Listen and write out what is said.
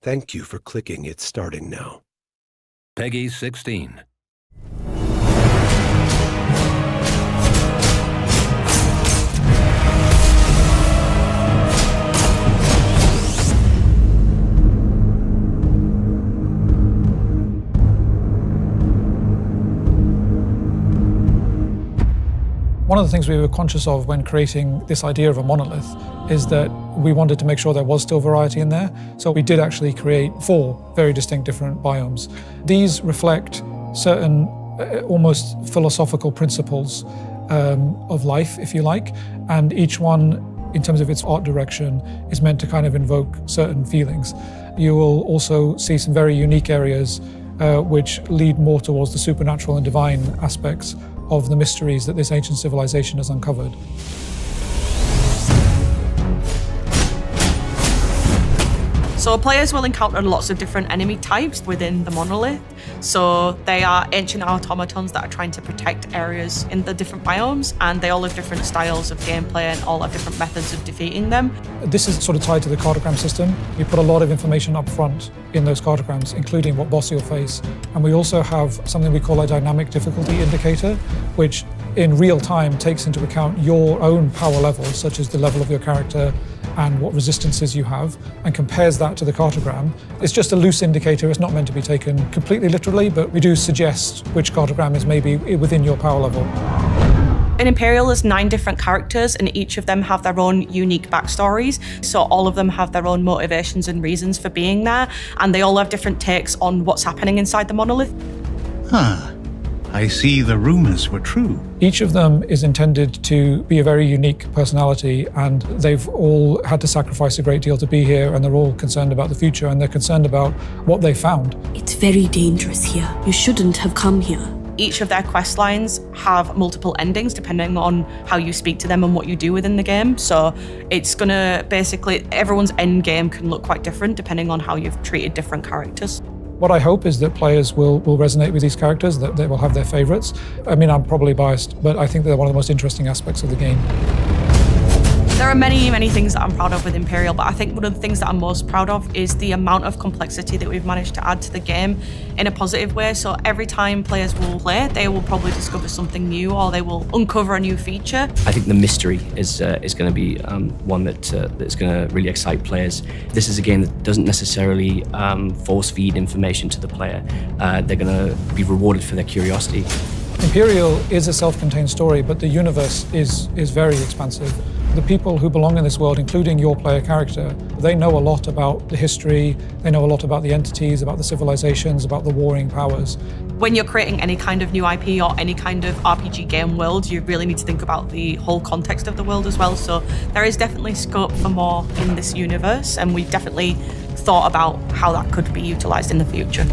Thank you for clicking It's Starting Now. Peggy 16. One of the things we were conscious of when creating this idea of a monolith is that we wanted to make sure there was still variety in there. So we did actually create 4 very distinct different biomes. These reflect certain almost philosophical principles of life, if you like, and each one, in terms of its art direction, is meant to kind of invoke certain feelings. You will also see some very unique areas which lead more towards the supernatural and divine aspects of the mysteries that this ancient civilization has uncovered. So players will encounter lots of different enemy types within the monolith. So they are ancient automatons that are trying to protect areas in the different biomes, and they all have different styles of gameplay and all have different methods of defeating them. This is sort of tied to the cartogram system. We put a lot of information up front in those cartograms, including what boss you'll face. And we also have something we call a dynamic difficulty indicator, which in real time takes into account your own power levels, such as the level of your character and what resistances you have, and compares that to the cartogram. It's just a loose indicator. It's not meant to be taken completely literally, but we do suggest which cartogram is maybe within your power level. In Empyreal, there's 9 different characters, and each of them have their own unique backstories. So all of them have their own motivations and reasons for being there, and they all have different takes on what's happening inside the monolith. Huh. I see the rumors were true. Each of them is intended to be a very unique personality, and they've all had to sacrifice a great deal to be here, and they're all concerned about the future, and they're concerned about what they found. It's very dangerous here. You shouldn't have come here. Each of their quest lines have multiple endings depending on how you speak to them and what you do within the game. So it's gonna basically, everyone's end game can look quite different depending on how you've treated different characters. What I hope is that players will resonate with these characters, that they will have their favorites. I mean, I'm probably biased, but I think they're one of the most interesting aspects of the game. There are many, many things that I'm proud of with Empyreal, but I think one of the things that I'm most proud of is the amount of complexity that we've managed to add to the game in a positive way. So every time players will play, they will probably discover something new, or they will uncover a new feature. I think the mystery is going to be one that's going to really excite players. This is a game that doesn't necessarily force feed information to the player. They're going to be rewarded for their curiosity. Empyreal is a self-contained story, but the universe is very expansive. The people who belong in this world, including your player character, they know a lot about the history, they know a lot about the entities, about the civilizations, about the warring powers. When you're creating any kind of new IP or any kind of RPG game world, you really need to think about the whole context of the world as well. So there is definitely scope for more in this universe, and we've definitely thought about how that could be utilized in the future.